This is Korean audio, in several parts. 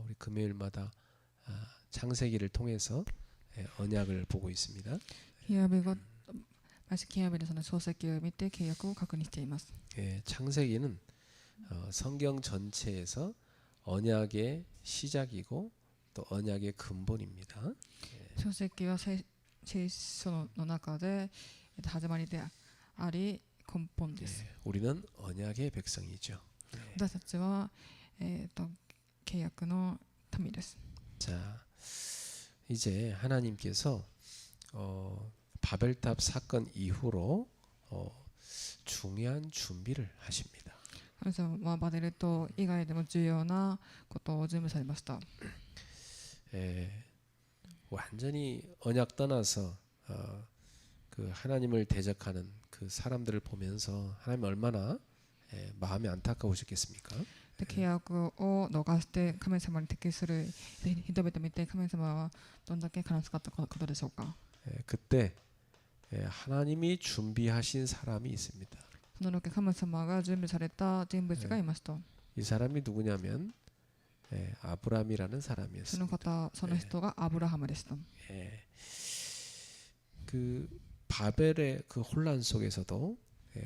우리 금요일마다 창세기를 통해서 언약을 보고 있습니다. 金曜日ご毎週金曜日にその創世記を見て契約を確認しています。 창세기는 성경 전체에서 언약의 시작이고 또 언약의 근본입니다. 創世記は聖書の中で始まりであり根本です。 우리는 언약의 백성이죠. 私たちは契約の民です。 자, 이제 하나님께서 바벨탑 사건 이후로 중요한 준비를 하십니다. 神様はバベル島以外でも重要なことを準備されました。 완전히 언약 떠나서 그 하나님을 대적하는 그 사람들을 보면서 하나님 얼마나 마음이 안타까우셨겠습니까? で契約を逃して神様に敵する人々を見て神様はどんだけ悲しかったことでしょうか。 그때 하나님이 준비하신 사람이 있습니다. その時神様が準備された人物がいました。 이 사람이 누구냐면 아브라함이라는 その 사람이었습니다. その人がアブラハムでした。 그 바벨의 그 혼란 속에서도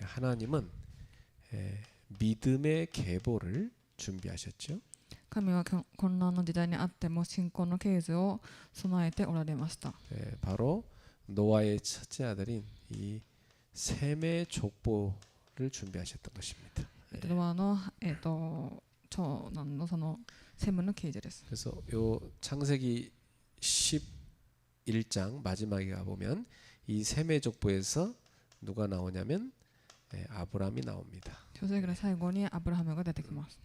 하나님은 믿음의 계보를 준비하셨죠. 神は混乱の時代にあっても信仰の系図を備えておられました。 바로 노아의 첫째 아들인 이 셈의 족보를 준비하셨던 것입니다. ノアの長男のそのセムの系図です。 그래서 요 창세기 11장 마지막에 가보면 이 셈의 족보에서 누가 나오냐면 아브라함이 나옵니다. 創世記の最後にアブラハムが出てきます。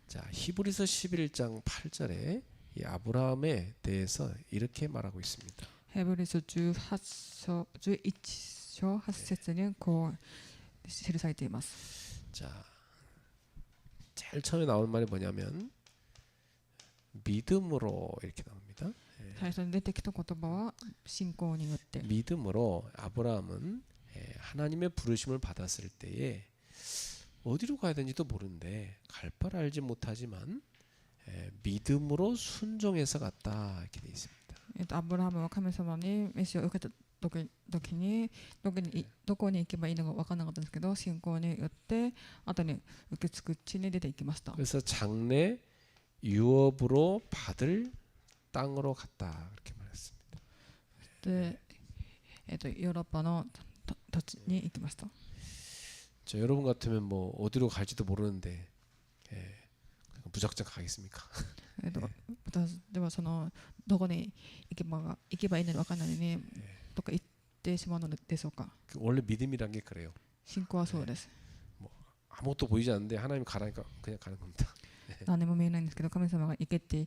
자, 히브리서 11장 8절에 이 아브라함에 대해서 이렇게 말하고 있습니다. ヘブリ書11章8節にこう記されています。 자, 제일 처음에 나오는 말이 뭐냐면 믿음으로 이렇게 나옵니다. 最初に出てきた言葉は信仰によって。 믿음으로 아브라함은 하나님의 부르심을 받았을 때에 어디로 가야 되는지도 모르는데 갈 바를 알지 못하지만 믿음으로 순종해서 갔다 이렇게 돼 있습니다. アブラハムは神様に召しを受けた時にどこに行けばいいのか分からなかったんですけど信仰によって後に受け継ぐ地に出て行きました。 그래서 장래 유업으로 받을 땅으로 갔다 이렇게 말했습니다. で、ヨーロッパの土地に行きました。 저 여러분 같으면 뭐 어디로 갈지도 모르는데 무작정 가겠습니까? 私ではそのどこに行けばいいのか分からないのにどこか行ってしまうのでしょうか。 원래 믿음이란 게 그래요. 信仰はそうです。 아무것도 보이지 않는데 하나님 가라니까 그냥 가는 겁니다. 何も見えないんですけど神様が行けって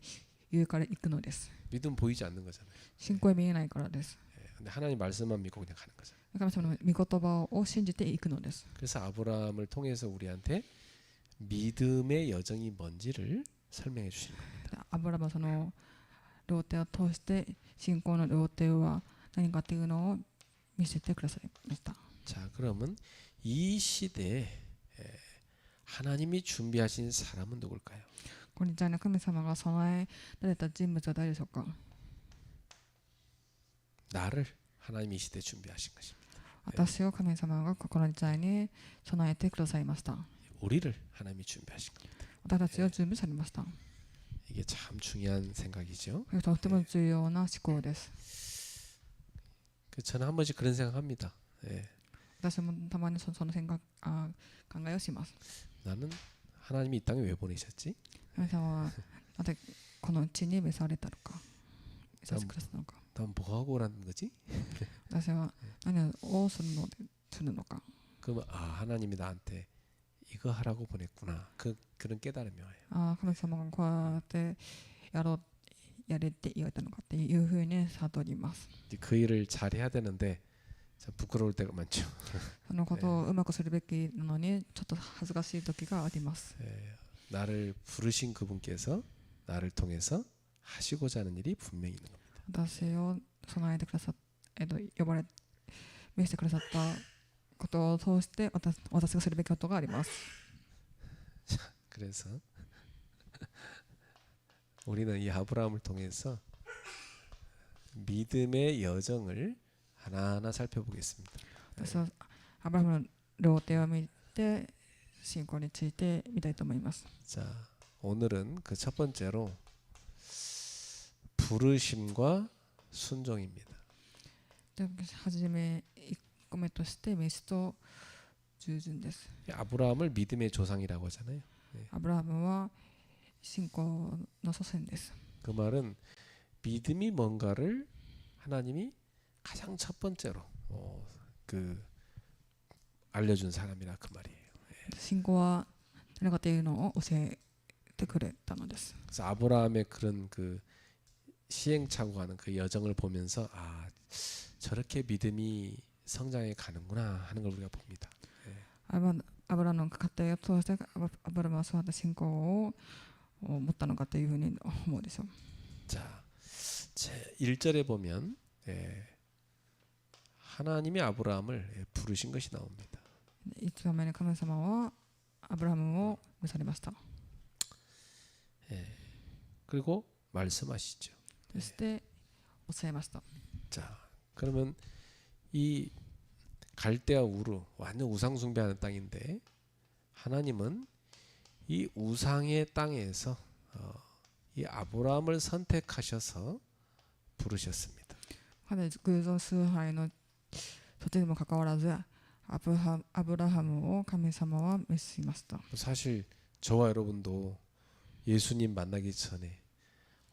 言うから行くのです。 믿음 보이지 않는 거잖아요. 信仰は見えないからです。 근데 하나님 말씀만 믿고 그냥 가는 거잖아요. 神様の御言葉を信じて行くのです。 그래서 아브라함을 통해서 우리한테 믿음의 여정이 뭔지를 설명해 주신 겁니다. アブラハムはその料亭を通して信仰の料亭は何かというのを見せてくださいました。 자, 그러면 이 시대에 하나님이 준비하신 사람은 누굴까요? この時代の神様が備えられた人物は誰でしょうか。 나를 하나님이 이 시대에 준비하신 것입니다. 私を神様がこの時代に備えてくださいました。 우리를 하나님이 준비하신 겁니다. 私たちを準備されました。 이게 참 중요한 생각이죠. これとても重要な思考です。 저는 한 번씩 그런 생각합니다. 私もたまにその考えをします。 나는 하나님이 이 땅에 왜 보내셨지? 神様はなぜこの地に召されたのか、召させてくださったのか。 난 뭐 하고 오라는 거지? 私は何をするのか。 그러면 하나님이 나한테 이거 하라고 보냈구나. 그런 깨달음이 와요. 神様がこうやってやれって言われたのかっていうふうに悟ります。 그 일을 잘 해야 되는데 참 부끄러울 때가 많죠. そのことをうまくするべきなのにちょっと恥ずかしい時があります。 나를 부르신 그분께서 나를 통해서 하시고자 하는 일이 분명히 있는 겁니다. 私を備えてくださっ呼ばれ召してくださったことを通して私がするべきことがあります。 그래서 우리는 이 아브라함을 통해서 믿음의 여정을 하나하나 살펴보겠습니다. 私はアブラハムの料亭を見て信仰について見たいと思います。 자, 오늘은 그 첫 번째로 부르심과 순종입니다. ではじめ1個目として召しと従順です。 아브라함을 믿음의 조상이라고 하잖아요. アブラハムは信仰の祖先です。 그 말은 믿음이 뭔가를 하나님이 가장 첫 번째로 그 알려준 사람이라 그 말이에요. 信仰は何かというのを教えてくれたのです。 그래서 아브라함의 그런 그 시행착오하는 그 여정을 보면서 아 저렇게 믿음이 성장해 가는구나 하는 걸 우리가 봅니다. アブラの過程を通してアブラムはそうやって信仰を持ったのかというふうに思うでしょう。 자, 제 1절에 보면 하나님이 아브라함을 부르신 것이 나옵니다. 1番目に神様はアブラハムを召されました。 그리고 말씀하시죠. そして教えました。 자, 그러면 이 갈대아 우르 완전 우상 숭배하는 땅인데 하나님은 이 우상의 땅에서 이 아브라함을 선택하셔서 부르셨습니다. 彼偶像崇拝の土地にもかかわらずアブラハムを神様は召しました。 사실 저와 여러분도 예수님 만나기 전에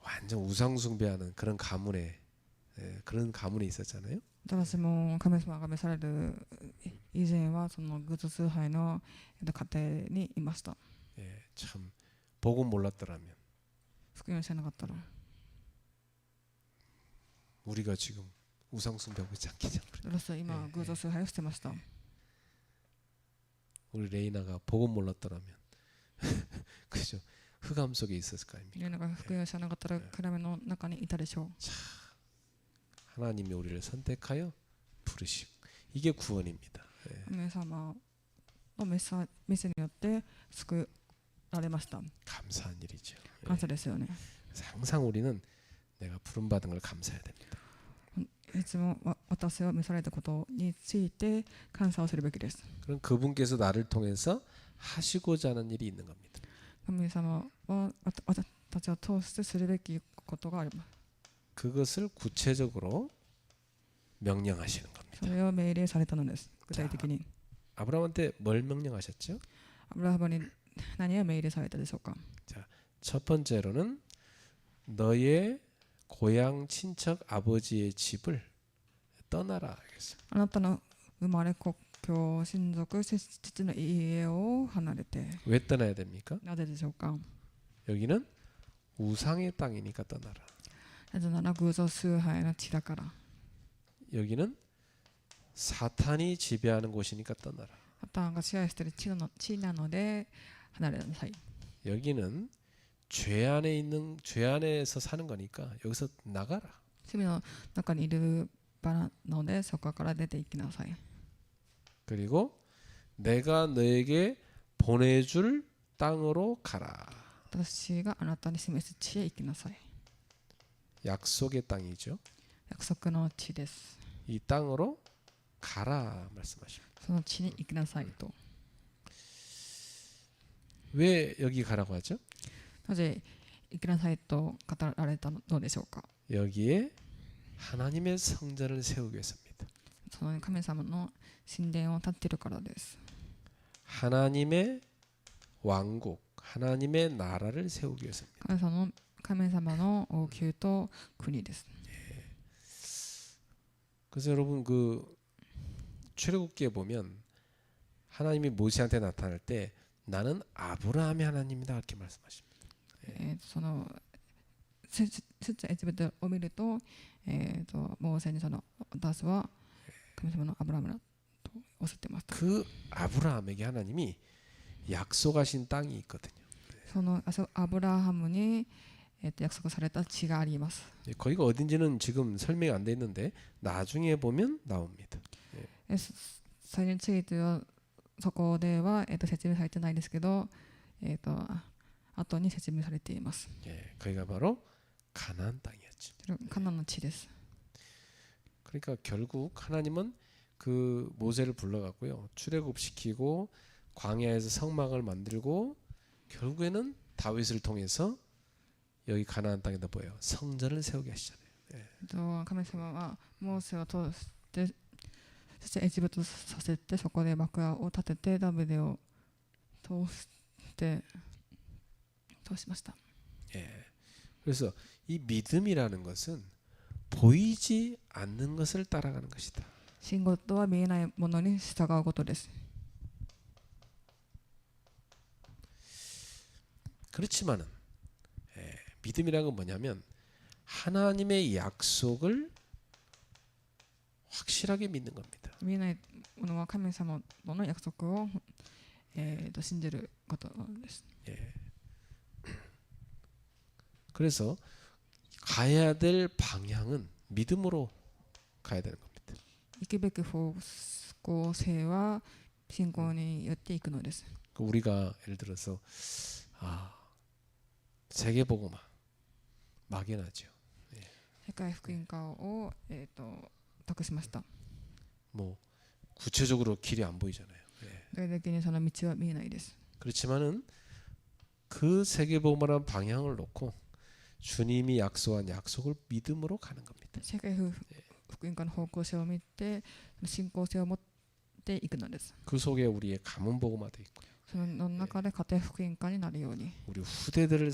완전 우상 숭배하는 그런 가문에 있었잖아요. 私も神様が召される以前はその偶像崇拝の家庭にいました。 참 복음 몰랐더라면 福音を知らなかったら 우리가 지금 우상 숭배하고 있지 않겠냐. 私は今偶像崇拝をしてました。 우리 레이나가 복음 몰랐더라면 그죠? 흑암 속에 있었을 거 아닙니까? レイナが福音を知らなかったら暗闇の中にいたでしょう。 하나님이 우리를 선택하여 부르시고 이게 구원입니다. 神様の召しによって救られました。 감사한 일이죠. 感謝ですよね。 항상 우리는 내가 부름 받은 걸 감사해야 됩니다. いつも私を召されたことについて感謝をするべきです。 그럼 그분께서 나를 통해서 하시고자 하는 일이 있는 겁니다. 神様は私たちを通してするべきことがあります。 그것을 구체적으로 명령하시는 そ 겁니다. れを命令されたのです。具体的に。 아브라함한테 뭘 명령하셨죠? アブラハムに何を命令されたでしょうか。 첫 번째로는 너의 고향 친척 아버지의 집을 떠나라. 그랬어요. あなたの生まれ故郷親族父の家を離れて 왜 떠나야 됩니까? なぜでしょうか。 여기는 우상의 땅이니까 떠나라. なぜなら偶像崇拝の地だから。 여기는 사탄이 지배하는 곳이니까 떠나라. サタンが支配している地なので離れなさい。 여기는 죄 안에서 사는 거니까 여기서 나가라. 罪の中にいる場なのでそこから出て行きなさい。 그리고 내가 너에게 보내줄 땅으로 가라. 私があなたに示す地へ行きなさい。 약속의 땅이죠. 約束の地です。 이 땅으로 가라 말씀하십니다. その地に行きなさいと。 왜 여기 가라고 하죠? なぜ行きなさいと語られたのでしょうか。 여기에 하나님의 성전을 세우기 위해서입니다. その神様の神殿を建てるからです。 하나님의 왕국, 하나님의 나라를 세우기 위해서입니다. 神様の王宮と国です。 그래서 여러분 그 출애굽기에 보면 하나님이 모세한테 나타날 때 나는 아브라함의 하나님이다 이렇게 말씀하십니다. その出エジプトを見ると、モーセに私は神様のアブラハムだとおっしゃってました。 그 아브라함에게 하나님이 약속하신 땅이 있거든요. そのアブラハムに、約束された地があります。 거기가 어딘지는 지금 설명이 안 돼 있는데 나중에 보면 나옵니다. それについてはそこでは、説明されてないですけど、後に説明されています。 예, 거기가 바로 가나안 땅이었죠. カナンの地です。 그러니까 결국 하나님은 그 모세를 불러갖고요, 출애굽시키고 광야에서 성막을 만들고 결국에는 다윗을 통해서 여기 가나안 땅에다 뭐예요? 성전을 세우게 하시잖아요. 神様はモーセを通して、そしてエジプトさせて、そこで幕屋を建ててダビデを通しました。 예. 그래서 이 믿음이라는 것은 보이지 않는 것을 따라가는 것이다. 信号とは見えないものに従うことです。 그렇지만은 믿음이라는 건 뭐냐면 하나님의 약속을 확실하게 믿는 겁니다. 見えないものは神様との約束を、信じることです。 예. 그래서 가야 될 방향은 믿음으로 가야 되는 겁니다. 行くべき方向性は信仰によっていくのです。 우리가 예를 들어서 세계복음화 막연하죠. 世界福音化を、託しました。 뭐 구체적으로 길이 안 보이잖아요. 예. 具体的にその道は見えないです。 그렇지만은 그 세계복음화라는 방향을 놓고 주님이 약속한 약속을 믿음으로 가는 겁니다. 世界福音化の方向性を見て信仰性を持っていくのです。 그 속에 우리의 가문복음화도 있고요. その中で家庭福音化になるように 우리 후대들을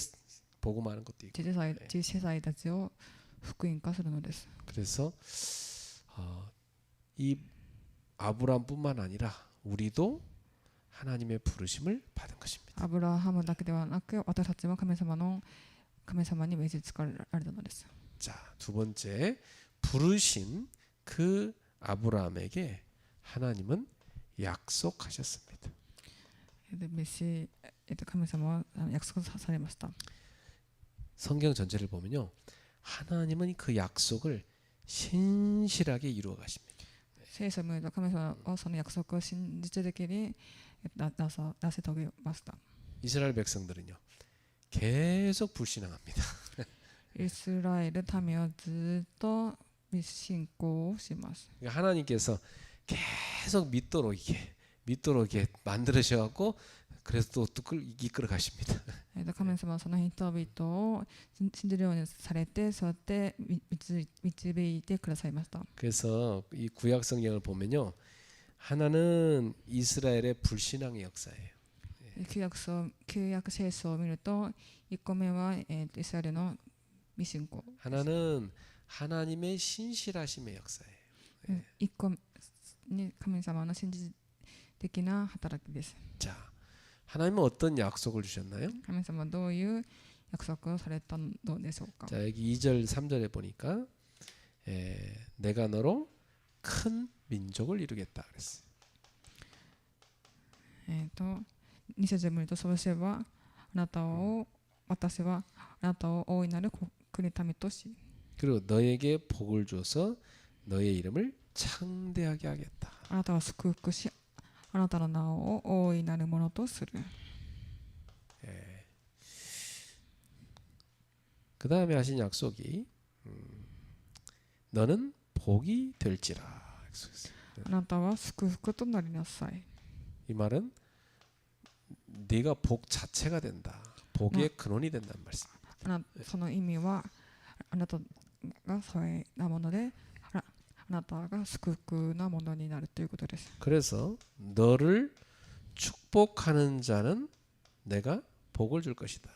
복음하는 것도 있고. 次世代たちを福音化するのです。 그래서 이 아브라함뿐만 아니라 우리도 하나님의 부르심을 받은 것입니다. アブラハムだけではなく、私たちも神様に命じつかれられたのです。 자, 두 번째, 부르신 그 아브라함에게 하나님은 약속하셨습니다. 神様は約束されました。 성경 전체를 보면요, 하나님은 그 약속을 신실하게 이루어 가십니다. 聖書を見ると神様はその約束を信じ的に出せ遂げました。 이스라엘 백성들은요, 계속 불신앙합니다. イスラエル民はずっと信仰をします。 그러니까 하나님께서 계속 믿도록 이렇게 만들으셔갖고 그래서 또 이끌어 가십니다. 神様はその人々を信じるようにされて、そうやって導いてくださいました。 그래서 이 구약 성경을 보면요, 하나는 이스라엘의 불신앙의 역사예요. 旧約聖書を見ると、1個目は、イスラエルの未信仰。 하나는 하나님의 신실하심의 역사예요. 1個に神様の信じ的な働きです。 자, 하나님은 어떤 약속을 주셨나요? 神様はどういう約束をされたのでしょうか。 자, 여기 2절 3절에 보니까 내가 너로 큰 민족을 이루겠다 그랬어요. 2節を見ると、そうすれば私はあなたを大いなる国民とし、 그리고 너에게 복을 줘서 너의 이름을 창대하게 하겠다. あなたを祝福し、あなたの名を大いなるものとする。 그 다음에 하신 약속이 너는 복이 될지라. あなたは祝福となりなさい。 이 말은 네가 복 자체가 된다. 복의 근원이 된다는 말씀. その意味は、あなたがそうなもので、あなたが祝福なものになるということです。 그래서 너를 축복하는 자는 내가 복을 줄 것이다.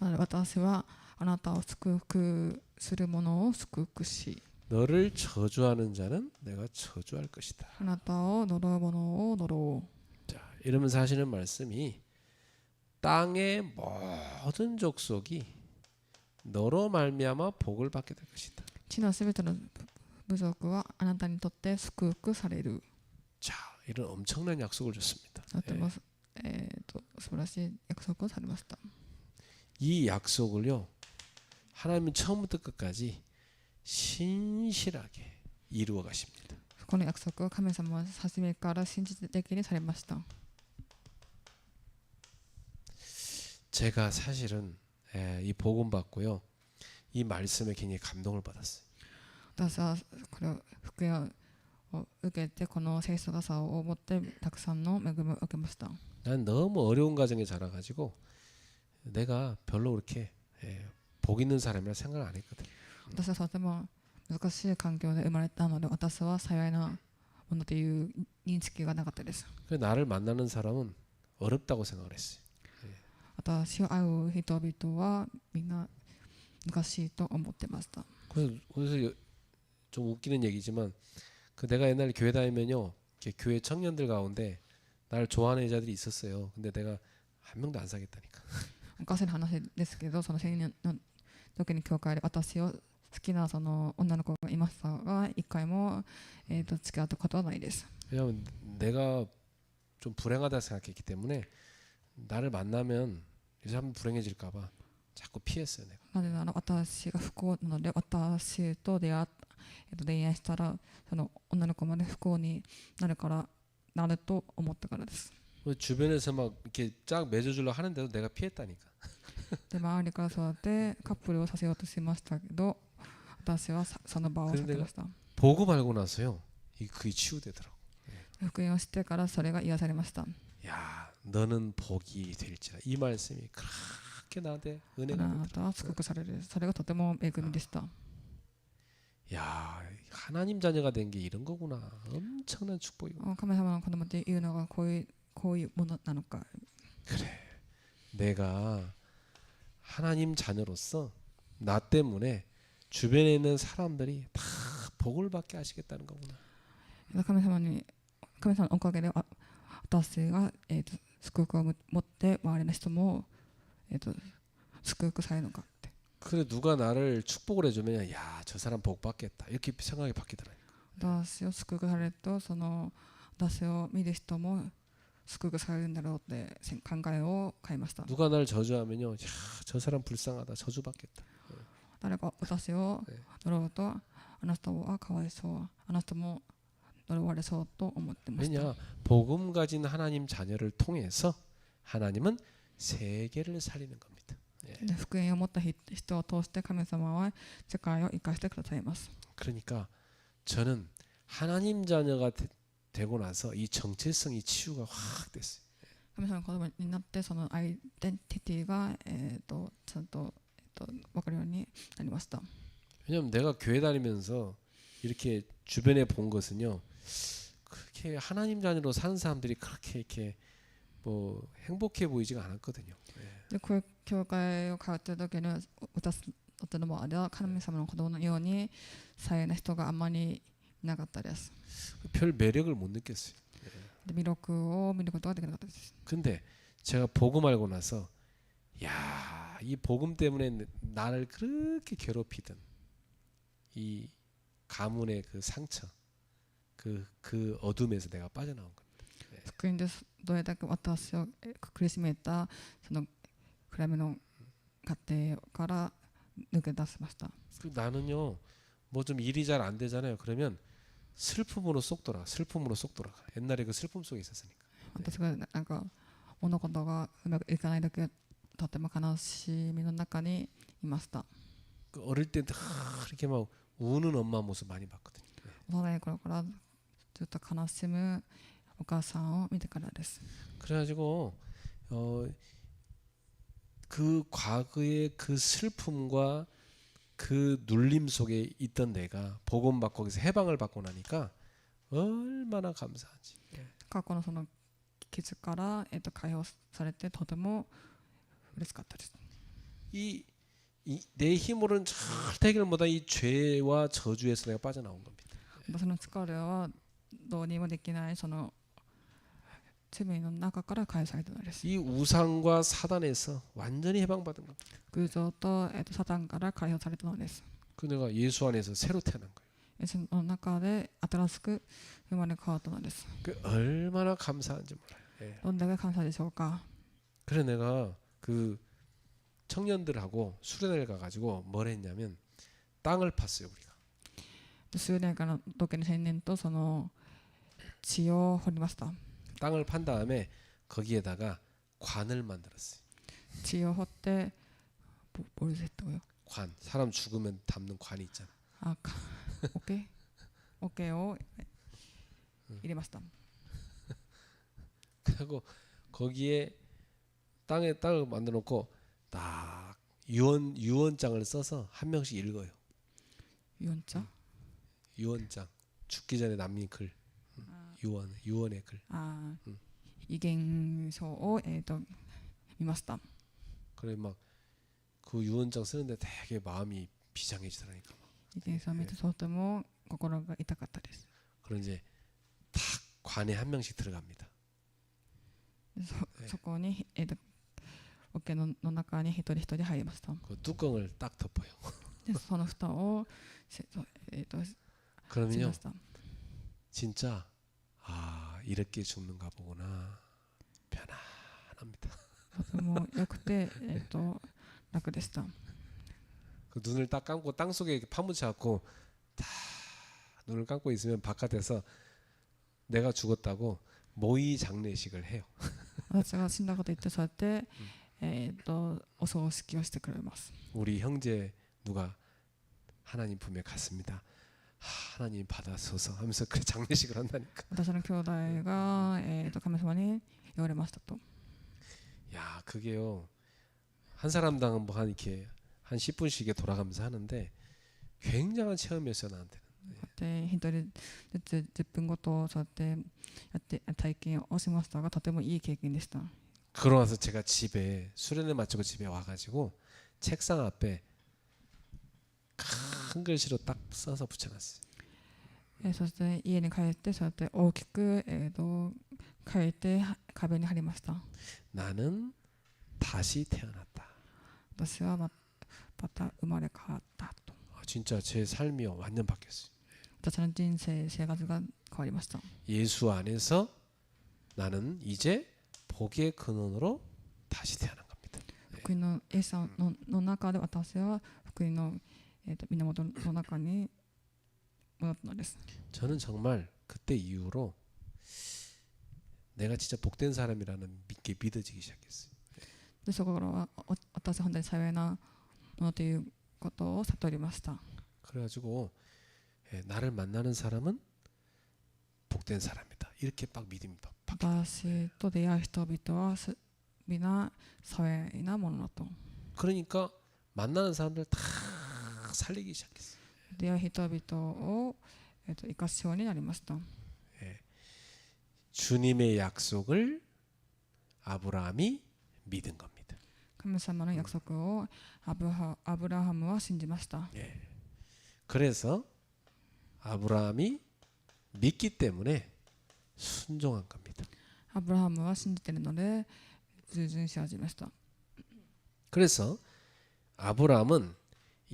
私はあなたを祝福するものを祝福し、 너를 저주하는 자는 내가 저주할 것이다. あなたを呪うものを呪う。 자, 이러면서 하시는 말씀이 땅의 모든 족속이 너로 말미암아 복을 받게 될 것이다. 地のすべての部族はあなたにとって祝福される。 자, 이런 엄청난 약속을 줬습니다. とても、素晴らしい約束をされました。 이 약속을요, 하나님은 처음부터 끝까지 신실하게 이루어 가십니다. この約束を神様は初めから信じ的にされました。 제가 사실은 이 복음 받고요. 이 말씀에 굉장히 감동을 받았어요. 私はこれを福音を受けてこの聖書傘を持ってたくさんの恵みを受けました。 난 너무 어려운 가정에 자라가지고 내가 별로 그렇게 복 있는 사람이라 생각을 안 했거든. 私はとても難しい環境で生まれたので私は幸いなものという認識がなかったです。 그래서 나를 만나는 사람은 어렵다고 생각을 했어요. 私を会う人々はみんな難しいと思ってました。 그래서 좀 웃기는 얘기지만 그 내가 옛날에 교회 다니면요, 이렇게 교회 청년들 가운데 나를 좋아하는 여자들이 있었어요. 근데 내가 한 명도 안 사귀었다니까. 昔の話ですけど、その青年の時に教会で私を好きなその女の子がいましたが、一回も付き合ったことはないです。 왜냐면 내가 좀 불행하다 생각했기 때문에 나를 만나면 이 사람 불행해질까봐 자꾸 피했어요. 내가. なぜなら私が不幸なので、私と出会っ恋愛したらその女の子まで不幸になると思ったからです。 주변에서 막 이렇게 쫙 맺어주려 하는데도 내가 피했다니까. で周りからそうやってカップルをさせようとしましたけど、私はその場を避けました。 보고 말고 나서요, 그게 치유되더라고. 福音をしてからそれが癒されました。 야, 너는 복이 될지라. 이 말씀이 그렇게 나한테 あ 은혜가 なたは祝福される。それがとても恵みでした。 야, 하나님 자녀가 된 게 이런 거구나. 엄청난 축복이고. 神様の子供っていうのがこういうものなのか。 내가 하나님 자녀로서 나 때문에 주변에 있는 사람들이 다 복을 받게 하시겠다는 거구나. 神様のおかげで私が祝福を持って周りの人も祝福されるのかって。 그래 누가 나를 축복을 해주면 야, 저 사람 복 받겠다 이렇게 생각이 바뀌더라고요. 私を祝福されるとその私を見る人も祝福されるんだろうって考えを変えました。 누가 나를 저주하면요, 야, 저 사람 불쌍하다 저주 받겠다. 誰か私を呪うとあの人はかわいそう、あの人も呪われそうと思ってました。 왜냐 복음 가진 하나님 자녀를 통해서 하나님은 세계를 살리는 겁니다. で福音を持った人を通して神様は世界を生かしてくださいます。 그러니까 저는 하나님 자녀가 되고 나서 이 정체성이 치유가 확 됐어요. 神様の子供になってそのアイデンティティがちゃんと分かるようになりました。 왜냐면 내가 교회 다니면서 이렇게 주변에 본 것은요, 그렇게 하나님 자녀로 사는 사람들이 그렇게 이렇게 뭐 행복해 보이지가 않았거든요. でこういう教会を通っている時に私の周りは神様の子供のように幸いな人があんまりいなかったです。 별 매력을 못 느꼈어요. で魅力を見ることができなかったです。 근데 제가 복음 알고 나서 야, 이 복음 때문에 나를 그렇게 괴롭히던 이 가문의 그 상처, 그 어둠에서 내가 빠져나온 겁니다. 福音でどれだけ私を苦しめたその暗闇の過程から抜け出しました。 나는요, 뭐 좀 일이 잘 안 되잖아요. 그러면 슬픔으로 쏙 돌아가. 옛날에 그 슬픔 속에 있었으니까. 私がなんか物事がうまくいかない時はとても悲しみの中にいました。 그 어릴 때 이렇게 막 우는 엄마 모습 많이 봤거든요. 幼い頃からずっと悲しむお母さんを見てからです。 그래가지고 그 과거의 그 슬픔과 그 눌림 속에 있던 내가 복음 받고 거기서 해방을 받고 나니까 얼마나 감사한지. 過去のその傷から解放されてとても嬉しかったです。 내 힘으로는 절대 해결 못한 이 죄와 저주에서 내가 빠져나온 겁니다. 私の力はどうにもできないその罪の中から解放されたのです。 이 우상과 사단에서 완전히 해방받은 겁니다. 偶像とサタンから解放されたのです。 그 내가 예수 안에서 새로 태어난 거예요. その中で新しく生まれ変わったのです。 그 얼마나 감사한지 몰라요. 예. どんだけ感謝でしょうか。 그래 내가 그 청년들하고 수련회를 가가지고 뭘 했냐면 땅을 팠어요 우리가. 数年間の時に青年とその地を掘りました。 땅을 판 다음에 거기에다가 관을 만들었어요. 血を掘ってボルゼットよ。 관. 사람 죽으면 담는 관이 있잖아. あ、桶を入れました。 그리고 거기에 땅을 만들어 놓고 딱 유언장을 써서 한 명씩 읽어요. ユンチャ 유언장. 죽기 전에 남긴 글. 유언의 글. あ、遺言書を見ました。 그래 막 그 유언장 쓰는데 되게 마음이 비장해지더라니까. 遺言書を見てとても心が痛かったです。 그런 이제 탁 관에 한 명씩 들어갑니다. そこに桶の中に一人一人入りました。 그 뚜껑을 딱 덮어요. でその蓋をしま 그러면요 した。 진짜 아 이렇게 죽는가 보구나. 편안합니다. とても良くて楽でした。 그 눈을 딱 감고 땅 속에 이렇게 파묻혀갖고 다 눈을 감고 있으면 바깥에서 내가 죽었다고 모의 장례식을 해요. 私が死んだこと言ってそうやってお葬式をしてくれます。 우리 형제 누가 하나님 품에 갔습니다. 하나님 받아서서 하면서 그 장례식을 한다니까. 私の兄弟が神様に言われましたと。 야 그게요 한 사람당 뭐 한 이렇게 한 10분씩 돌아가면서 하는데 굉장한 체험이었어요 나한테는. で一人ずつ10分ごとそうやってやって体験をしましたがとてもいい経験でした。 그러고 나서 제가 집에 수련회 마치고 집에 와가지고 책상 앞에 큰 글씨로 딱 써서 붙여놨어요. そして家に帰ってそうやって大きく書いて壁に貼りました。 나는 다시 태어났다. 私はまた生まれ変わったと。 진짜 제 삶이 완전 바뀌었어요. 私の人生生活が変わりました。 예수 안에서 나는 이제 복의 근원으로 다시 태어난 겁니다. 福音のイエス様の中で私は福音の源の中に戻ったのです。 저는 정말 그때 이후로 내가 진짜 복된 사람이라는 게 믿어지기 시작했어요. でそこからは私は本当に幸いなものということを悟りました。 그래가지고 나를 만나는 사람은 복된 사람이다. 이렇게 막 믿음이 바뀌어요. 私と出会う人々は皆幸いなものだと。 그러니까 만나는 사람들 다 살리기 시작했어요. 出会う人々を生かすようになりました。 주님의 약속을 아브라함이 믿은 겁니다. 神様の約束をアブラハムは信じました。 그래서 아브라함이 믿기 때문에 순종한 겁니다. アブラハムは信じているので従順し始めました。 그래서 아브라함은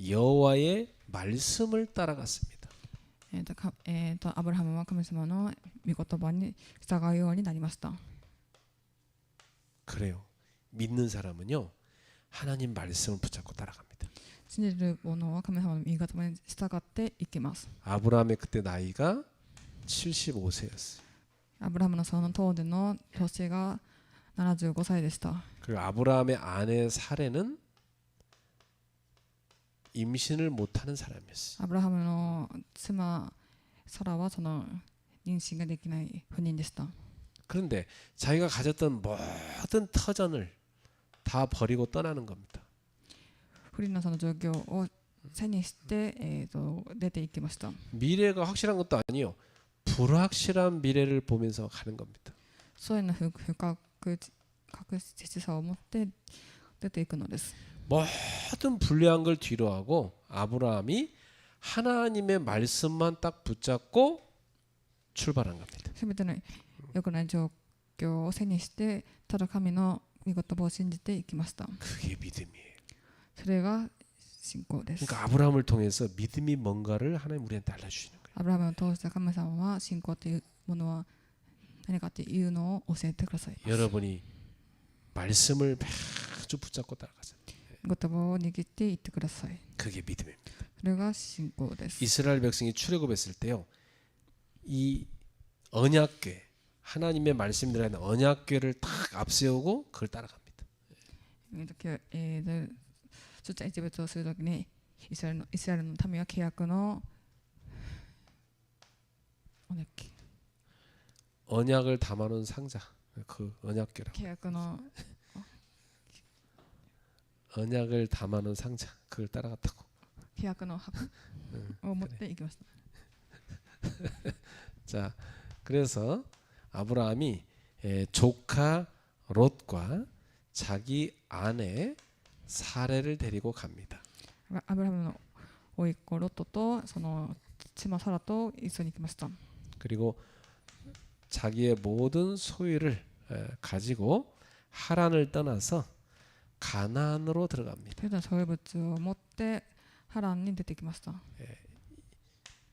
여호와의 말씀을 따라갔습니다. アブラハムは神様の御言葉に従うようになりました。 그래요. 믿는 사람은요 하나님 말씀을 붙잡고 따라갑니다. 信じる者は神様の御言葉に従っていきます。 아브라함의 그때 나이가 75세였어요. アブラハムのその当時の年が75歳でした。 그리고 아브라함의 아내 사레는 임신을 못하는 사람이었어요. アブラハムの妻サラはその妊娠ができない不妊でした。 그런데 자기가 가졌던 모든 터전을 다 버리고 떠나는 겁니다. 不倫のその状況を背にして、出て行きました。 미래가 확실한 것도 아니요. 불확실한 미래를 보면서 가는 겁니다. そういうの不確実さを持って出ていくのです。 모든 불리한 걸 뒤로하고 아브라함이 하나님의 말씀만 딱 붙잡고 출발한 겁니다. すべての良くない状況を背にしてただ神の御言葉を信じていきました。 그게 믿음이에요. それが信仰です。 그러니까 아브라함을 통해서 믿음이 뭔가를 하나님 우리한테 알려주시는 거예요. アブラハムを通して神様は信仰というものは何かというのを教えてくださいます。 여러분이 말씀을 아주 붙잡고 따라가세요. 御言葉を握っていってください。 그게 믿음입니다. それが信仰です。 이스라엘 백성이 출애굽했을 때요. 이 언약궤 하나님의 말씀이 들어가는 언약궤를 딱 앞세우고 그걸 따라갑니다. 出産一別をするときにイスラエルの民は契約のなんだっけ 언약을 담아놓은 상자. 그 언약궤라. 契約の 언약을 담아놓은 상자. 그걸 따라갔다고. 契約の箱を持って行きました。 자, 그래서 아브라함이 조카 롯과 자기 아내 사레를 데리고 갑니다. アブラハムの甥っ子ロットとその妻サラと一緒に行きました。 그리고 자기의 모든 소유를 가지고 하란을 떠나서 가나안으로 들어갑니다. それでは所有物を持ってハランに出てきました。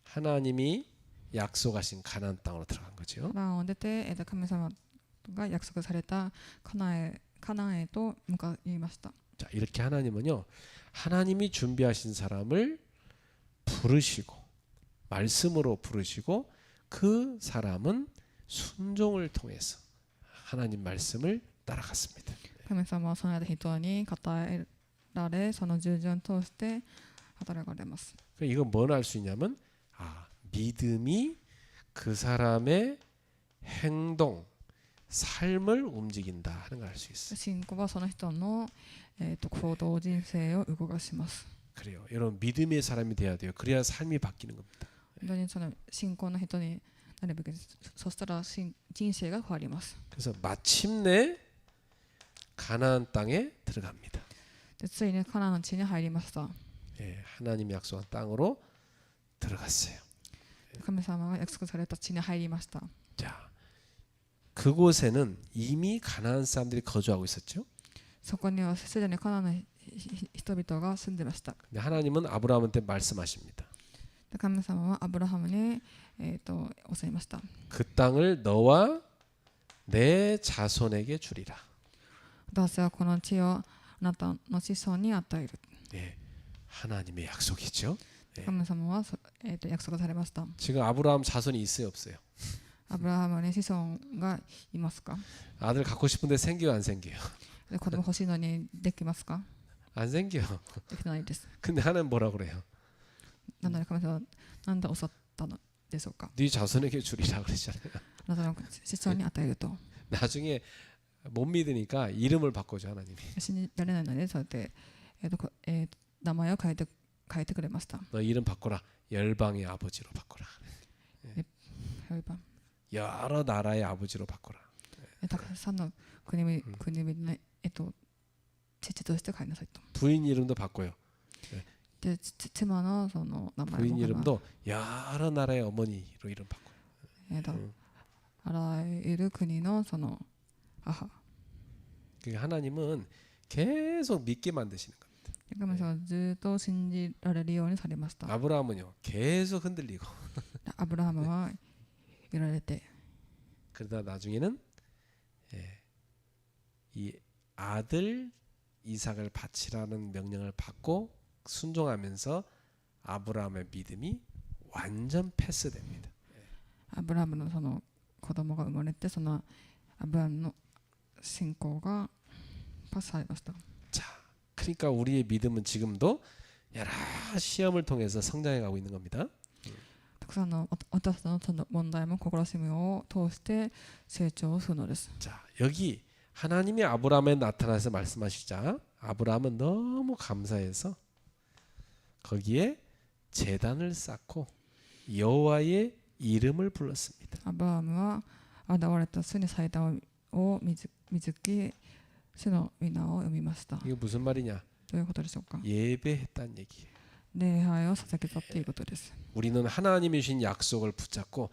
하나님이 약속하신 가나안 땅으로 들어간 거죠. ハランを出て神様が約束されたカナンへと向かいました。 자, 이렇게 하나님은요. 하나님이 준비하신 사람을 부르시고 말씀으로 부르시고 그 사람은 순종을 통해서 하나님 말씀을 따라갔습니다. 神様は備えた人に与えられその従順を通して働かれます。 이건 뭘 알 수 있냐면 믿음이 그 사람의 행동, 삶을 움직인다 하는 걸 알 수 있어요. 信仰はその人の、行動人生を動かします。 그래요. 여러분 믿음의 사람이 돼야 돼요. 그래야 삶이 바뀌는 겁니다. 本当にその信仰の人になるべきです。そしたら人生が変わります。 그래서 마침내 가나안 땅에 들어갑니다. でついにカナンの地に入りました。 예, 하나님이 약속한 땅으로 들어갔어요. 神様が約束された地に入りました。 자, 그곳에는 이미 가나안 사람들이 거주하고 있었죠. そこにはすでにカナンの人々が住んでました。 근데 하나님은 아브라함한테 말씀하십니다. で神様はアブラハムに、教えました。 그 땅을 너와 내 자손에게 주리라. 私はこの地をあなたの子孫に与える。 예, 하나님의 약속이죠. 神様は約束されました。 지금 아브라함 자손이 있어요, 없어요? アブラハムに子孫がいますか？ 아들 갖고 싶은데 생겨요, 안 생겨요? で子供欲しいのにできますか？ 안 생겨. できないです。 근데 하나님 뭐라 그래요? なので神様は何でおっしゃったのでしょうか？ 네 자손에게 주리라 그랬잖아요. あなたの子孫に与えると。 나중에 못 믿으니까 이름을 바꿔줘 하나님이. 信じられないのでそうやって、名前を変えてくれました。 너 이름 바꿔라. 열방의 아버지로 바꿔라. 여러 나라의 아버지로 바꿔라. たくさんの国々の、父として変えなさいと。 부인 이름도 바꿔요. で妻のその名前 부인 も変えます。 이름도 여러 나라의 어머니로 이름 바꿔. あらゆる国のその母。 그러니까 하나님은 계속 믿게 만드시는 겁니다. 神様はずっと信じられるようにされました。 아브라함은요 계속 흔들리고 アブラハムは揺られて 그러다 나중에는 이 아들 이삭을 바치라는 명령을 받고 순종하면서 아브라함의 믿음이 완전 패스됩니다. アブラハムのその子供が生まれてそのアブラハムの信仰がパスされました。 자, 그러니까 우리의 믿음은 지금도 여러 시험을 통해서 성장해 가고 있는 겁니다. たくさんの私のその問題も心しみを通して成長するのです。 자, 여기 하나님이 아브라함에 나타나서 말씀하시자 아브라함은 너무 감사해서 거기에 제단을 쌓고 여호와의 이름을 불렀습니다. アブラハムは現れた主に祭壇を見き主の皆を読みました。 이게 무슨 말이냐? どういうことでしょうか？ 예배했다는 얘기예요. 礼拝を捧げたということです。 우리는 하나님이 주신 약속을 붙잡고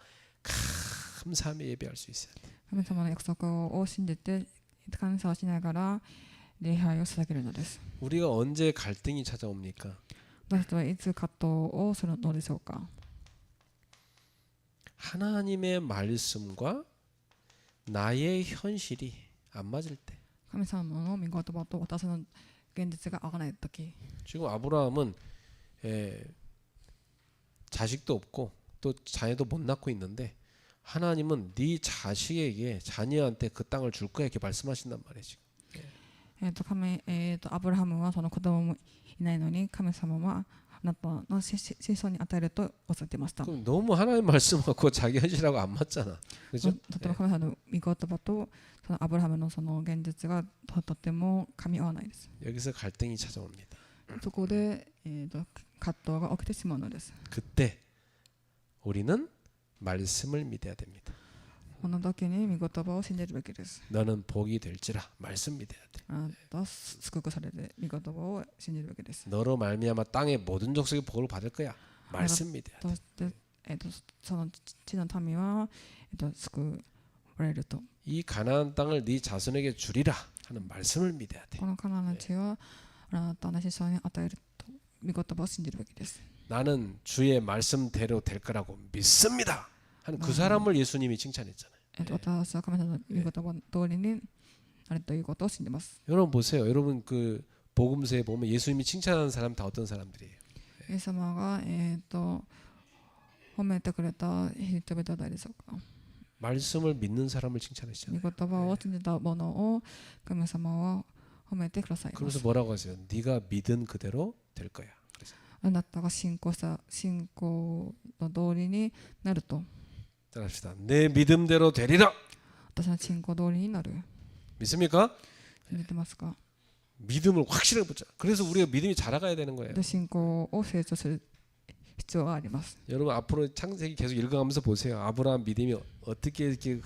감사하며 예배할 수 있어요. 神様の約束を信じて感謝をしながら礼拝を捧げるのです。 우리가 언제 갈등이 찾아옵니까? 私たちはいつ葛藤をするのでしょうか？ 하나님의 말씀과 나의 현실이 안 맞을 때. 神様の御言葉と私の現実が合わないとき、 지금 아브라함은 자식도 없고 또 자녀도 못 낳고 있는데 하나님은 네 자식에게 자녀한테 그 땅을 줄 거야 이렇게 말씀하신단 말이에요. 지금. アブラハムはその子供もいないのに神様はあなたの子孫に与えるとおっしゃっていました。 그럼 너무 하나님 말씀하고 자기 현실하고 안 맞잖아. 그죠? とても神様の御言葉とそのアブラハムのその現実がとても噛み合わないです。 여기서 갈등이 찾아옵니다. そこで、葛藤が起きてしまうのです。 그때 우리는 말씀을 믿어야 됩니다. この時に御言葉を信じるべきです。 너는 복이 될지라 말씀 믿어야 돼. あなたは祝福されて御言葉を信じるべきです。 너로 말미암아 땅의 모든 족속이 복을 받을 거야. 말씀 믿어야 돼. そして、その地の民は、救われると。 이 가나안 땅을 네 자손에게 주리라 하는 말씀을 믿어야 돼. このカナンの地をあなたの子孫に与えると御言葉を信じるべきです。 나는 주의 말씀대로 될 거라고 믿습니다. 하는 그 사람을 예수님이 칭찬했잖아요. 私は神様の御言葉通りになるということを信じます。 여러분 보세요. 여러분 그 복음서에 보면 예수님이 칭찬하는 사람 다 어떤 사람들이에요? イエス様が、褒めてくれた人々は誰でしょうか。 말씀을 믿는 사람을 御 칭찬하시잖아요. 言葉を信じた者を神様は褒めてくださいま 그래서 す。 뭐라고 하세요? 네가 믿은 그대로 될 거야. 그래서 あなたが信仰の通りになると。 따라합시다. 내 믿음대로 되리라. 私の信仰通りになる。 믿습니까? 信じてますか。 믿음을 확실하게 붙자. 그래서 우리가 믿음이 자라가야 되는 거예요. で信仰を成長する必要があります。 여러분 앞으로 창세기 계속 읽어가면서 보세요. 아브라함 믿음이 어떻게 이렇게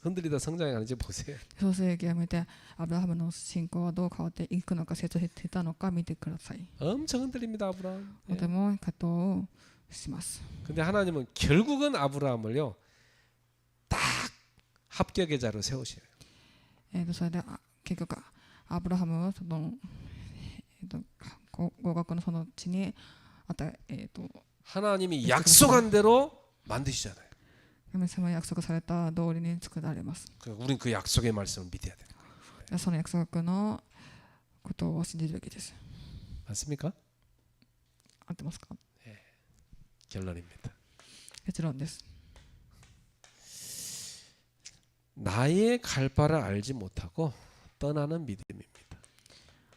흔들리다 성장하는지 보세요. 創世記を見てアブラハムの信仰はどう変わっていくのか成長していたのか見てください。 엄청 흔들립니다, 아브라함. とても葛藤をします。 근데 하나님은 결국은 아브라함을요 딱 합격의 자로 세우셔요. それで結局アブラハムはその、合格のその地に하나님이 약속한 대로 만드시잖아요. 神様が約束された通りに作られます。 그러니까 우린 그 약속의 말씀을 믿어야 돼요. その約束のことを信じるべきです。 맞습니까? 合ってますか。 결론입니다. 結論です。 나의 갈 바를 알지 못하고 떠나는 믿음입니다.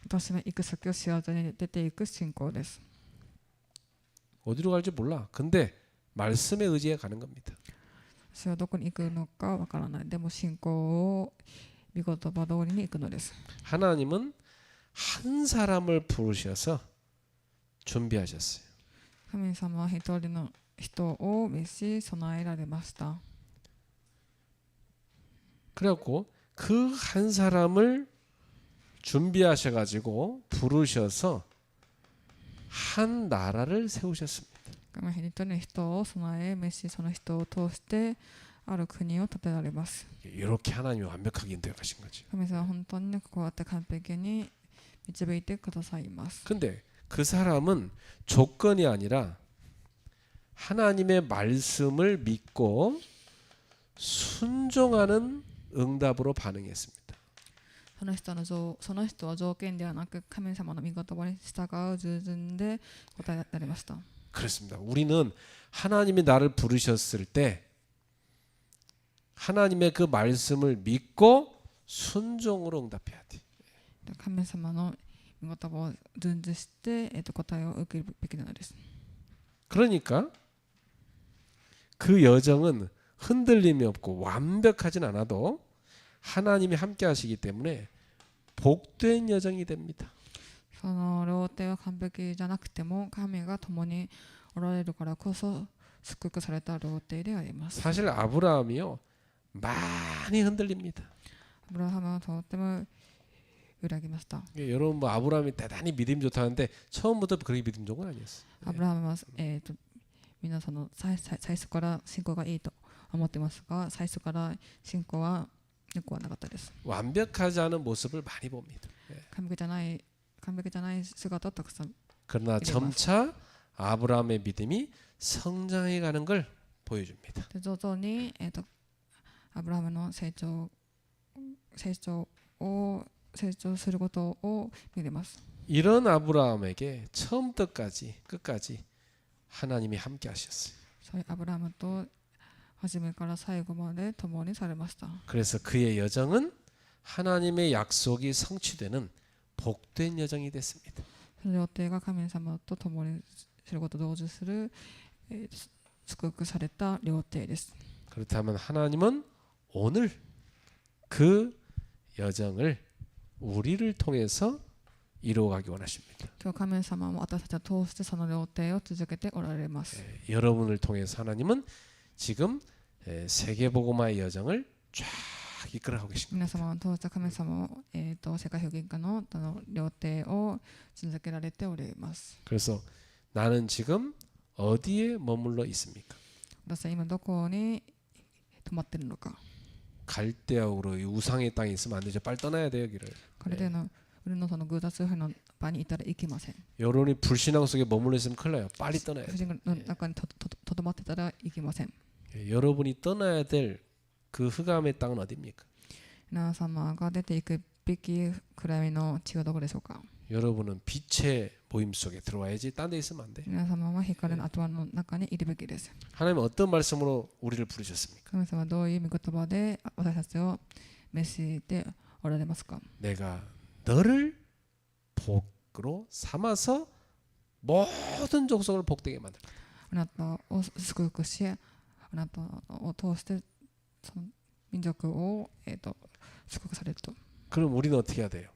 私の行く先を知らずに出ていく信仰です。 어디로 갈지 몰라. 근데 말씀에 의지해 가는 겁니다. 私はどこに行くのかわからない。でも信仰を御言葉通りに行くのです。 하나님은 한 사람을 부르셔서 준비하셨어요. 神様は一人の人を召し備えられました。 그래갖고 그 한 사람을 준비하셔가지고 부르셔서 한 나라를 세우셨습니다. 神様一人の人を備え召しその人を通してある国を建てられます。 이렇게 하나님이 완벽하게 인도하신 거죠. 神様は本当にこうやって完璧に導いてくださいます。 근데 그 사람은 조건이 아니라 하나님의 말씀을 믿고 순종하는 응답으로 반응했습니다. その人は条件ではなく神様の御言葉に従う従順で答えられました。 그렇습니다. 우리는 하나님이 나를 부르셨을 때 하나님의 그 말씀을 믿고 순종으로 응답해야 돼. 神様の御言葉を順次して、答えを受けるべきなのです。 그러니까 그 여정은 흔들림이 없고 완벽하진 않아도 하나님이 함께 하시기 때문에 복된 여정이 됩니다. その両手は完璧じゃなくても神が共におられるからこそ祝福された両手であります。 사실 아브라함이요 많이 흔들립니다. アブラハムはとても揺らぎました。 여러분 뭐 아브라함이 대단히 믿음 좋다는데 처음부터 그렇게 믿음 좋은 건 아니었어요. アブラハムは、皆さんの最初から信仰がいいと思ってますが、最初から信仰はよくはなかったです。 완벽하지 않은 모습을 많이 봅니다. 完璧じゃない姿をたくさん。 그러나 점차 아브라함의 믿음이 성장해 가는 걸 보여줍니다. で徐々に、アブラハムの成長することを見れます。 이런 아브라함에게 처음부터 끝까지 하나님이 함께 하셨어요. そういうアブラハムと初めから最後まで共にされました。 그래서 그의 여정은 하나님의 약속이 성취되는 복된 여정이 됐습니다. その料亭が神様と共にすることを同時する、祝福された料亭です。 그렇다면 하나님은 오늘 그 여정을 우리를 통해서 이루어가기 원하십니다. 今日神様も私たちを通してその料亭を続けておられます。 여러분을 통해서 하나님은 지금 세계복음화의 여정을 쫙 이끌어가고 계십니다. 皆様を通して神様を、世界表現化の料亭を続けられております。 그래서 나는 지금 어디에 머물러 있습니까? 私は今どこに泊まってるのか。 갈대아우로 이 우상의 땅에 있으면 안 되죠. 빨리 떠나야 돼요, 여기를. これでの우리のその偶像崇拝の場にいたらいけません。 여론이 불신앙 속에 머물러 있으면 큰일 나요. 빨리 떠나야 不 돼요. 信の中にとどまってたらいけません。 여러분이 떠나야 될 그 흑암의 땅은 어디입니까? 皆様が出ていくべき暗闇の地がどこでしょうか。 여러분은 빛의 모임 속에 들어와야지 딴 데 있으면 안 돼. 皆様は光の集まりの中にいるべきです。 하나님은 어떤 말씀으로 우리를 부르셨습니까? 神様はどういう御言葉で私たちを召しておられますか。 내가 너를 복으로 삼아서 모든 족속을 복되게 만들 거다. あなたを祝福し、あなたを通してその民族を、祝福されると。 그럼 우리는 어떻게 해야 돼요?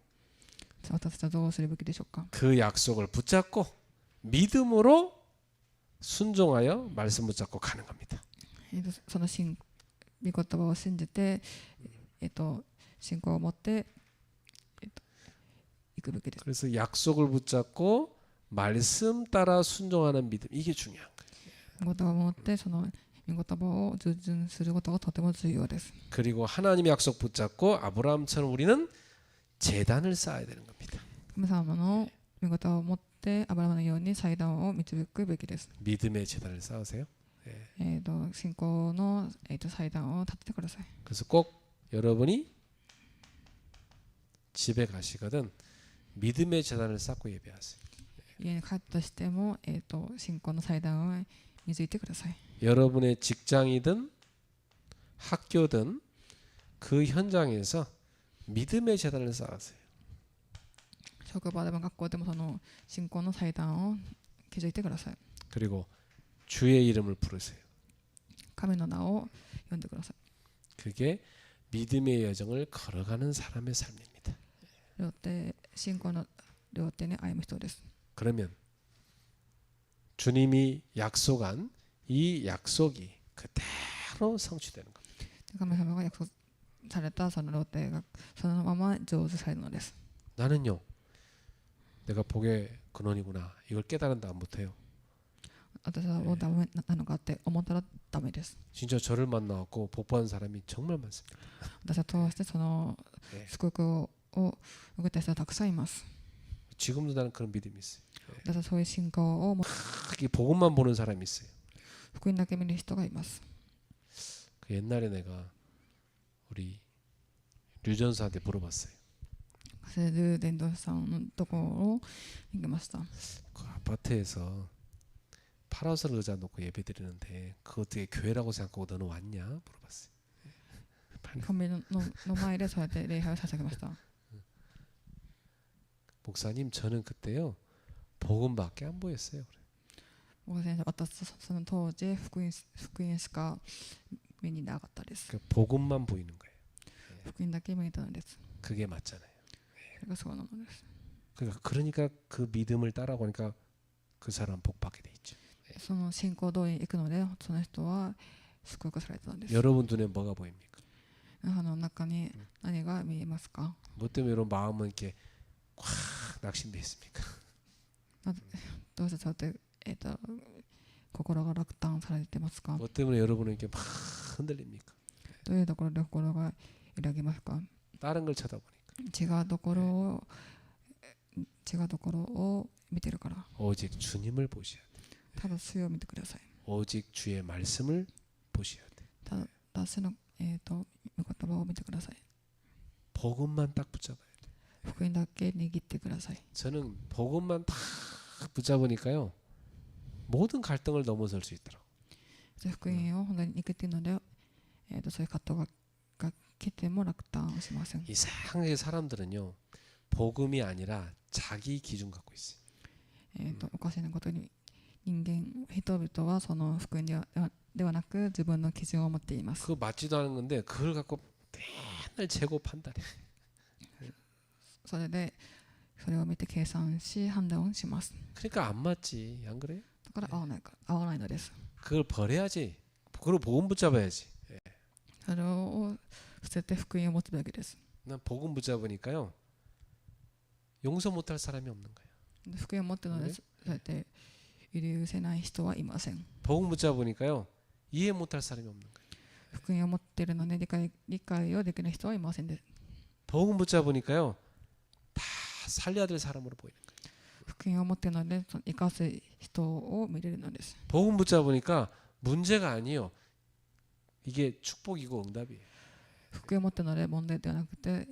私たちはどうするべきでしょうか。 그 약속을 붙잡고 믿음으로 순종하여 말씀 붙잡고 가는 겁니다. その御言葉を信じて、信仰を持って、行くべきです。 그래서 약속을 붙잡고 말씀 따라 순종하는 믿음 이게 중요한 거예요. 御言葉を持ってその御言葉を従順することがとても重要です。 그리고 하나님의 약속 붙잡고 아브라함처럼 우리는 제단을 쌓아야 되는 겁니다. 神様の御言葉を持ってアブラハムのように祭壇を導くべきです。 믿음의 제단을 쌓으세요. 信仰の、祭壇を立ててください。 그래서 꼭 여러분이 집에 가시거든 믿음의 제단을 쌓고 예배하세요. 家に帰ったとしても、信仰の祭壇を築いてください。 여러분의 직장이든 학교든 그 현장에서 믿음의 제단을 쌓으세요. 職場でも学校でもその信仰の祭壇を築いてください。 그리고 주의 이름을 부르세요. 神の名を呼んでください。 그게 믿음의 여정을 걸어가는 사람의 삶입니다. 両手、信仰の両手に歩む人です。 그러면 주님이 약속한 이 약속이 그대로 성취되는 겁니다. 神様が約束されたその両手がそのまま成就されるのです。 나는요. 내가 복의 근원이구나. 이걸 깨달은 다음부터요. 私はもうダメなのかって思ったらダメです。 진짜 저를 만나갖고 복받은 사람이 정말 많습니다. 私は通してその祝福を受けた人はたくさんいます。 지금도 나는 그런 믿음이 있어요. 私はそういう信仰を이 복음만 보는 사람이 있어요. 福音だけ見る人がいます。 그 옛날에 내가 우리 류전사한테 물어봤어요. それで伝道師さんのところを行きました。 그 아파트에서 파라솔 의자 놓고 예배 드리는데 그거 어떻게 교회라고 생각하고 너는 왔냐 물어봤어요. コンビニの前でそうやって礼拝を捧げました。 목사님 저는 그때요 복음밖에 안 보였어요. 僕は先生、私その当時福音しか目になかったです。 그 복음만 보이는 거예요. 福音だけ見えたのです。 그게 맞잖아요. それがそうなのです。 그러니까 그 믿음을 따라가니까 그 사람 복 받게 돼 있죠. その信仰通りに行くので、その人は祝福されたのです。 여러분 눈에 뭐가 보입니까? 皆さんの中に何が見えますか？ 뭐 때문에 여러분 마음은 이렇게 확 낙심돼 있습니까? どうしてそうやって、心が落胆されてますか？ 뭐 때문에 여러분은 이렇게 막 흔들립니까? どういうところで心が揺らぎますか？ 다른 걸 쳐다보니까 違うところを見てるから。 오직 주님을 보셔야 돼. ただ主を見てください。 오직 주의 말씀을 보셔야 돼. ただ主の、御言葉を見てください。 복음만 딱 붙잡아야 돼. 福音だけ握ってください。 저는 복음만 딱 붙잡으니까요. 모든 갈등을 넘어설 수 있더라고. 福音を本当に握っているので、そういう葛藤が来ても落胆しません。 이상하게 사람들은요. 복음이 아니라 자기 기준 갖고 있어요. おかしなことに人々はその福音ではなく自分の基準を持っています。 그거 맞지도 않은 건데 그걸 갖고 맨날 재고 판단해. それでそれを見て計算し判断をします。 그러니까 안 맞지. 안 그래요? だから合わないのです。 그걸 버려야지. 그걸 복음 붙잡아야지. それを捨てて福音を持つべきです。 난 복음 붙잡으니까요. 용서 못할 사람이 없는 거예요. 福音を持っているので、そうやって許せない人はいません。 복음 붙잡으니까요. 이해 못할 사람이 없는 거예요. 福音を持っているので理解をできない人はいませんで、 복음 붙잡으니까요. 다 살려야 될 사람으로 보이는 거예요. 福音を持っているので生かす人を見れるのです。 복음 붙잡으니까 문제가 아니에요. 이게 축복이고 응답이에요. 福音を持っているので問題ではなくて、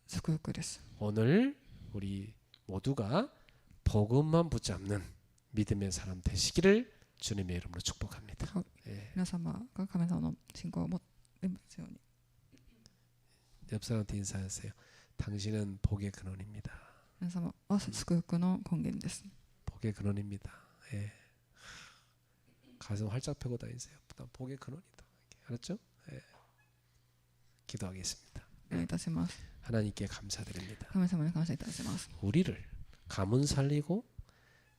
祝福です。 오늘 우리 모두가 복음만 붙잡는 믿음의 사람 되시기를 주님의 이름으로 축복합니다. 예. 皆様が神様の信仰を持ってますように。 옆 사람한테 인사하세요. 당신은 복의 근원입니다. 皆様は祝福の根源です。 복의 근원입니다. 예. 가슴 활짝 펴고 다니세요. 난 복의 근원이다. 알았죠? 예. 기도하겠습니다. お願いいたします。 하나님께 감사드립니다. 神様に感謝いたします。 우리를 가문 살리고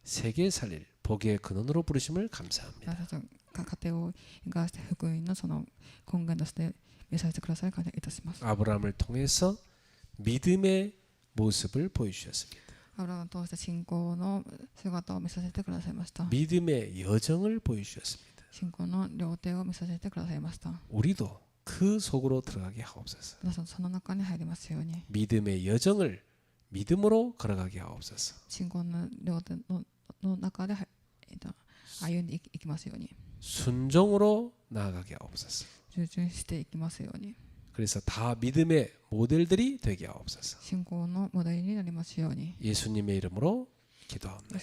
세계 살릴 복의 근원으로 부르심을 감사합니다. 私たちが家庭を生かして福音のその根源として召させてください感謝いたします。 아브라함을 통해서 믿음의 모습을 보여주셨습니다. アブラハムを通して信仰の姿を見させてくださいました。 믿음의 여정을 보여주셨습니다. 信仰の両手を見させてくださいました。 우리도 그 속으로 들어가게 하옵소서. 皆さんその中に入りますように、 믿음의 여정을 믿음으로 걸어가게 하옵소서. 信仰の両手の中で歩んでいきますように、 순종으로 나아가게 하옵소서. 従順していきますように、 그래서 다 믿음의 모델들이 되게 하옵소서. 信仰のモデルになりますように、 예수님의 이름으로 기도합니다.